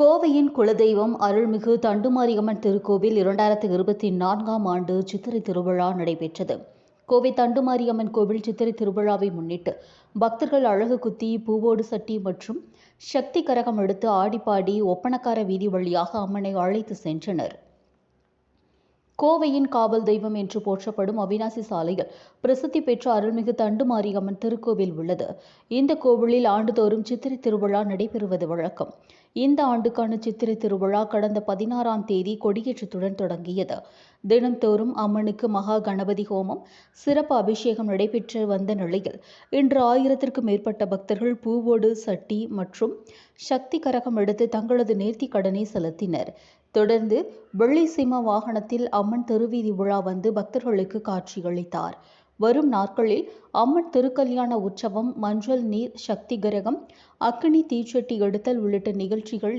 கோவையின் குலதெய்வம் அருள்மிகு தண்டுமாரியம்மன் திருக்கோவில் 2024ஆம் ஆண்டு சித்திரை திருவிழா நடைபெற்றது. கோவை தண்டுமாரியம்மன் கோவில் சித்திரை திருவிழாவை முன்னிட்டு பக்தர்கள் அழகு குத்தி, பூவோடு சட்டி மற்றும் சக்தி கரகம் எடுத்து ஆடிப்பாடி ஒப்பனக்கார வீதி வழியாக அம்மனை அழைத்து சென்றனர். கோவையின் காவல் தெய்வம் என்று போற்றப்படும் அவிநாசி சாலையில் பிரசித்தி பெற்ற அருள்மிகு தண்டுமாரியம்மன் திருக்கோவில் உள்ளது. இந்த கோவிலில் ஆண்டுதோறும் சித்திரை திருவிழா நடைபெறுவது வழக்கம். இந்த ஆண்டுக்கான சித்திரை திருவிழா கடந்த 16ஆம் தேதி கொடியேற்றத்துடன் தொடங்கியது. தினந்தோறும் அம்மனுக்கு மகா கணபதி ஹோமம், சிறப்பு அபிஷேகம் நடைபெற்று வந்த நிலையில் இன்று 1000த்திற்கும் மேற்பட்ட பக்தர்கள் பூவோடு சட்டி மற்றும் சக்தி கரகம் எடுத்து தங்களது நேர்த்திக் கடனை செலுத்தினர். தொடர்ந்து வெள்ளி சிம்ம வாகனத்தில் அம்மன் திருவீதி உலா வந்து பக்தர்களுக்கு காட்சியளித்தார். வரும் நாட்களில் அம்மன் திருக்கல்யாண உற்சவம், மஞ்சள் நீர், சக்தி கரகம், அக்கினி தீச்சட்டி எடுத்தல் உள்ளிட்ட நிகழ்ச்சிகள்